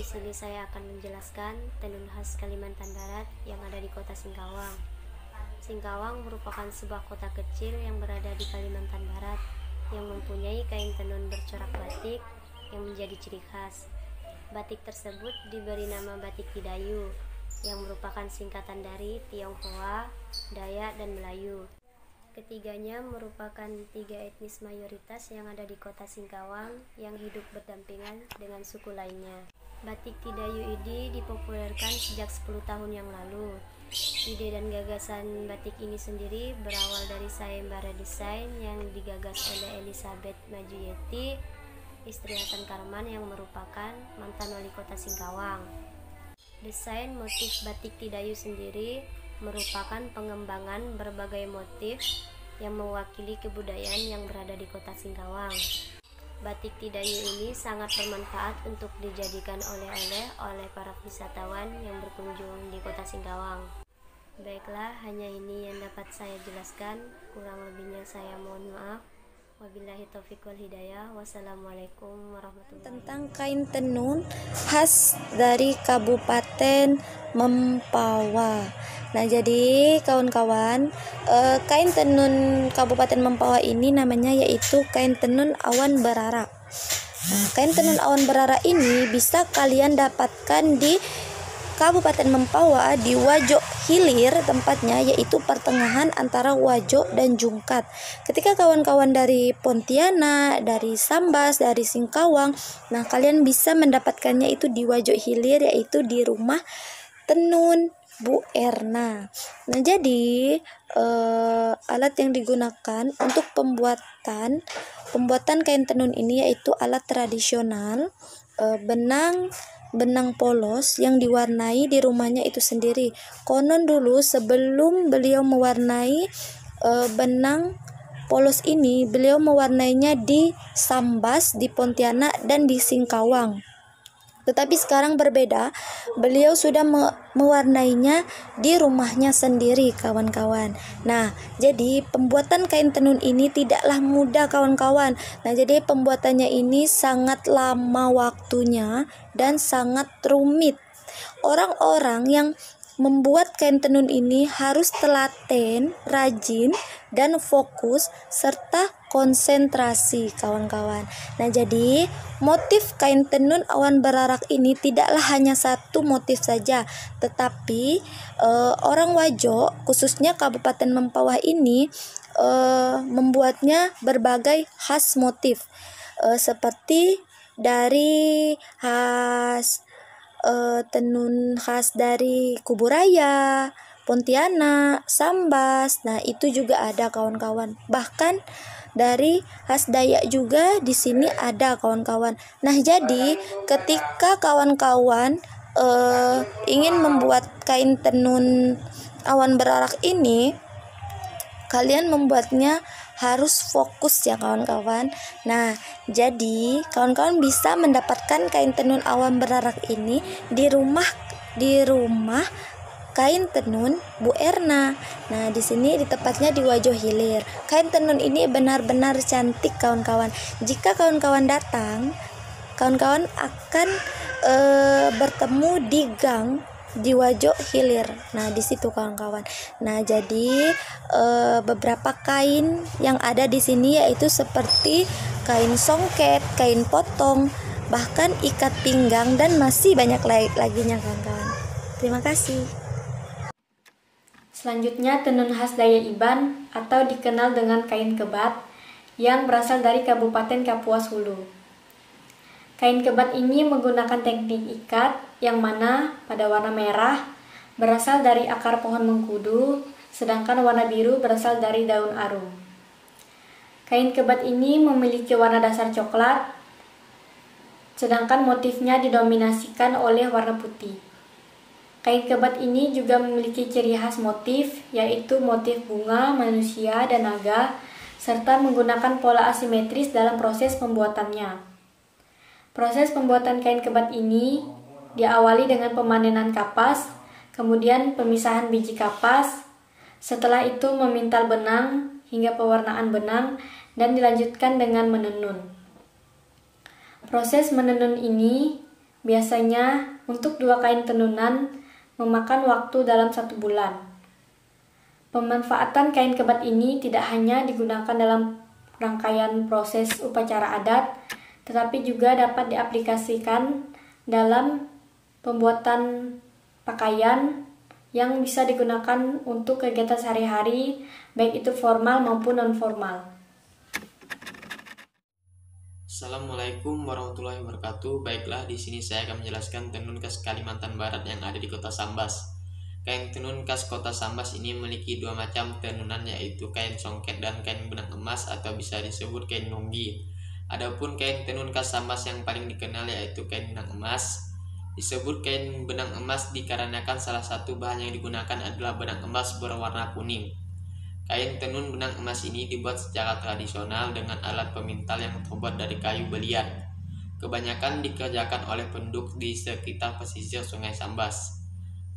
Di sini saya akan menjelaskan tenun khas Kalimantan Barat yang ada di kota Singkawang. Singkawang merupakan sebuah kota kecil yang berada di Kalimantan Barat yang mempunyai kain tenun bercorak batik yang menjadi ciri khas. Batik tersebut diberi nama Batik Tidayu yang merupakan singkatan dari Tionghoa, Dayak, dan Melayu. Ketiganya merupakan tiga etnis mayoritas yang ada di kota Singkawang yang hidup berdampingan dengan suku lainnya. Batik Tidayu ini dipopulerkan sejak 10 tahun yang lalu. Ide dan gagasan batik ini sendiri berawal dari sayembara desain yang digagas oleh Elizabeth Majuyeti, istri Hasan Karman yang merupakan mantan wali kota Singkawang. Desain motif batik Tidayu sendiri merupakan pengembangan berbagai motif yang mewakili kebudayaan yang berada di kota Singkawang. Batik Tidayu ini sangat bermanfaat untuk dijadikan oleh-oleh oleh para wisatawan yang berkunjung di kota Singkawang. Baiklah, hanya ini yang dapat saya jelaskan. Kurang lebihnya saya mohon maaf. Wabillahi taufiq wal hidayah. Wassalamualaikum warahmatullahi wabarakatuh. Tentang kain tenun khas dari Kabupaten Mempawah. Nah, jadi kawan-kawan, kain tenun Kabupaten Mempawah ini namanya yaitu kain tenun awan berara. Nah, kain tenun awan berara ini bisa kalian dapatkan di Kabupaten Mempawah di Wajo Hilir, tempatnya yaitu pertengahan antara Wajo dan Jungkat. Ketika kawan-kawan dari Pontianak, dari Sambas, dari Singkawang, nah kalian bisa mendapatkannya itu di Wajo Hilir, yaitu di rumah tenun Bu Erna. Nah, jadi alat yang digunakan untuk pembuatan kain tenun ini yaitu alat tradisional, benang polos yang diwarnai di rumahnya itu sendiri. Konon dulu sebelum beliau mewarnai benang polos ini, beliau mewarnainya di Sambas, di Pontianak, dan di Singkawang. Tetapi sekarang berbeda, beliau sudah mewarnainya di rumahnya sendiri, kawan-kawan. Nah, jadi pembuatan kain tenun ini tidaklah mudah, kawan-kawan. Nah, jadi pembuatannya ini sangat lama waktunya dan sangat rumit. Orang-orang yang membuat kain tenun ini harus telaten, rajin, dan fokus serta konsentrasi, kawan-kawan. Nah, jadi motif kain tenun awan berarak ini tidaklah hanya satu motif saja, tetapi orang Wajo, khususnya Kabupaten Mempawah ini membuatnya berbagai khas motif, seperti dari khas tenun khas dari Kuburaya, Pontianak, Sambas. Nah, itu juga ada, kawan-kawan. Bahkan dari khas Dayak juga di sini ada, kawan-kawan. Nah, jadi ketika kawan-kawan ingin membuat kain tenun awan berarak ini, kalian membuatnya harus fokus ya, kawan-kawan. Nah, jadi kawan-kawan bisa mendapatkan kain tenun awan berarak ini di rumah kain tenun Bu Erna. Nah, di sini di tepatnya di Wajo Hilir. Kain tenun ini benar-benar cantik, kawan-kawan. Jika kawan-kawan datang, kawan-kawan akan bertemu di gang di Wajo Hilir. Nah, di situ, kawan-kawan. Nah, jadi beberapa kain yang ada di sini yaitu seperti kain songket, kain potong, bahkan ikat pinggang, dan masih banyak laginya, kawan-kawan. Terima kasih. Selanjutnya, tenun khas Dayak Iban atau dikenal dengan kain kebat yang berasal dari Kabupaten Kapuas Hulu. Kain kebat ini menggunakan teknik ikat yang mana pada warna merah berasal dari akar pohon mengkudu, sedangkan warna biru berasal dari daun arum. Kain kebat ini memiliki warna dasar coklat, sedangkan motifnya didominasikan oleh warna putih. Kain kebat ini juga memiliki ciri khas motif, yaitu motif bunga, manusia, dan naga, serta menggunakan pola asimetris dalam proses pembuatannya. Proses pembuatan kain kebat ini diawali dengan pemanenan kapas, kemudian pemisahan biji kapas, setelah itu memintal benang hingga pewarnaan benang, dan dilanjutkan dengan menenun. Proses menenun ini Biasanya, untuk 2 kain tenunan memakan waktu dalam 1 bulan. Pemanfaatan kain kebat ini tidak hanya digunakan dalam rangkaian proses upacara adat, tetapi juga dapat diaplikasikan dalam pembuatan pakaian yang bisa digunakan untuk kegiatan sehari-hari, baik itu formal maupun non-formal. Assalamualaikum warahmatullahi wabarakatuh. Baiklah, di sini saya akan menjelaskan tenun khas Kalimantan Barat yang ada di Kota Sambas. Kain tenun khas Kota Sambas ini memiliki 2 macam tenunan, yaitu kain songket dan kain benang emas atau bisa disebut kain nunggi. Adapun kain tenun khas Sambas yang paling dikenal yaitu kain benang emas. Disebut kain benang emas dikarenakan salah satu bahan yang digunakan adalah benang emas berwarna kuning. Kain tenun benang emas ini dibuat secara tradisional dengan alat pemintal yang terbuat dari kayu belian. Kebanyakan dikerjakan oleh penduduk di sekitar pesisir Sungai Sambas.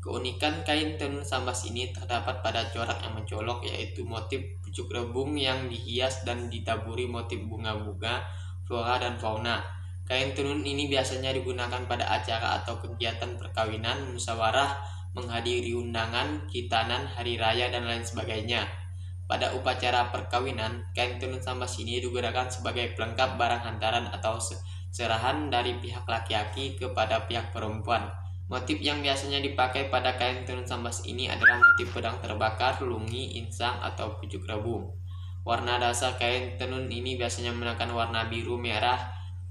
Keunikan kain tenun Sambas ini terdapat pada corak yang mencolok, yaitu motif pucuk rebung yang dihias dan ditaburi motif bunga-bunga, flora dan fauna. Kain tenun ini biasanya digunakan pada acara atau kegiatan perkawinan, musyawarah, menghadiri undangan, khitanan, hari raya, dan lain sebagainya. Pada upacara perkawinan, kain tenun Sambas ini digunakan sebagai pelengkap barang hantaran atau serahan dari pihak laki-laki kepada pihak perempuan. Motif yang biasanya dipakai pada kain tenun Sambas ini adalah motif pedang terbakar, lungi, insang, atau pucuk rebung. Warna dasar kain tenun ini biasanya menggunakan warna biru, merah,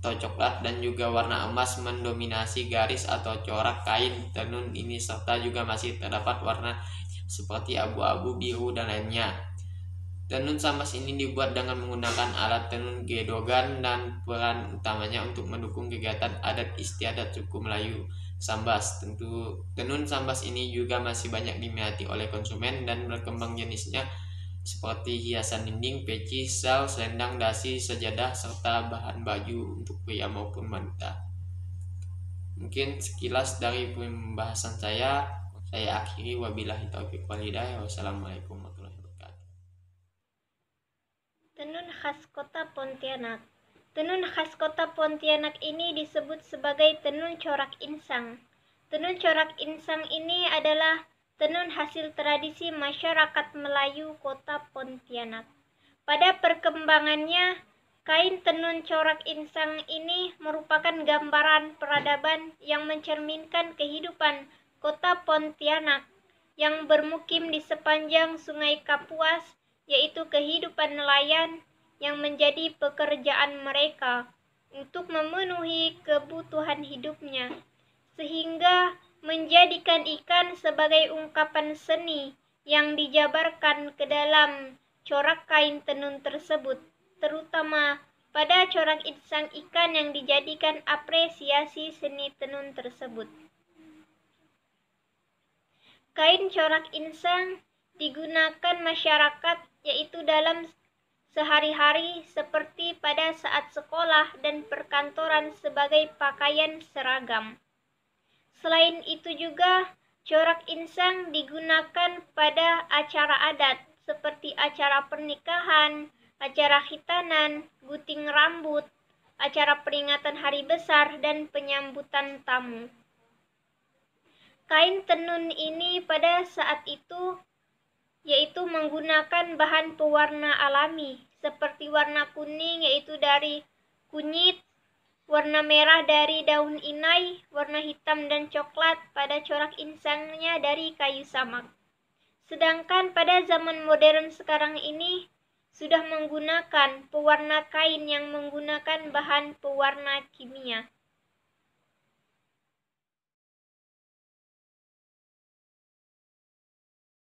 atau coklat, dan juga warna emas mendominasi garis atau corak kain tenun ini, serta juga masih terdapat warna seperti abu-abu, biru, dan lainnya. Tenun Sambas ini dibuat dengan menggunakan alat tenun gedogan dan peran utamanya untuk mendukung kegiatan adat istiadat suku Melayu Sambas. Tentu tenun Sambas ini juga masih banyak diminati oleh konsumen dan berkembang jenisnya seperti hiasan dinding, peci, sal, selendang, dasi, sajadah, serta bahan baju untuk pria maupun wanita. Mungkin sekilas dari pembahasan saya akhiri. Wabillahi taufiq wal hidayah. Wassalamualaikum warahmatullahi wabarakatuh. Tenun khas Kota Pontianak. Tenun khas Kota Pontianak ini disebut sebagai tenun corak insang. Tenun corak insang ini adalah tenun hasil tradisi masyarakat Melayu Kota Pontianak. Pada perkembangannya, kain tenun corak insang ini merupakan gambaran peradaban yang mencerminkan kehidupan Kota Pontianak yang bermukim di sepanjang Sungai Kapuas, yaitu kehidupan nelayan yang menjadi pekerjaan mereka untuk memenuhi kebutuhan hidupnya, sehingga menjadikan ikan sebagai ungkapan seni yang dijabarkan ke dalam corak kain tenun tersebut, terutama pada corak insang ikan yang dijadikan apresiasi seni tenun tersebut. Kain corak insang digunakan masyarakat yaitu dalam sehari-hari seperti pada saat sekolah dan perkantoran sebagai pakaian seragam. Selain itu juga corak insang digunakan pada acara adat seperti acara pernikahan, acara khitanan, gunting rambut, acara peringatan hari besar, dan penyambutan tamu. Kain tenun ini pada saat itu yaitu menggunakan bahan pewarna alami seperti warna kuning yaitu dari kunyit, warna merah dari daun inai, warna hitam dan coklat pada corak insangnya dari kayu samak. Sedangkan pada zaman modern sekarang ini sudah menggunakan pewarna kain yang menggunakan bahan pewarna kimia.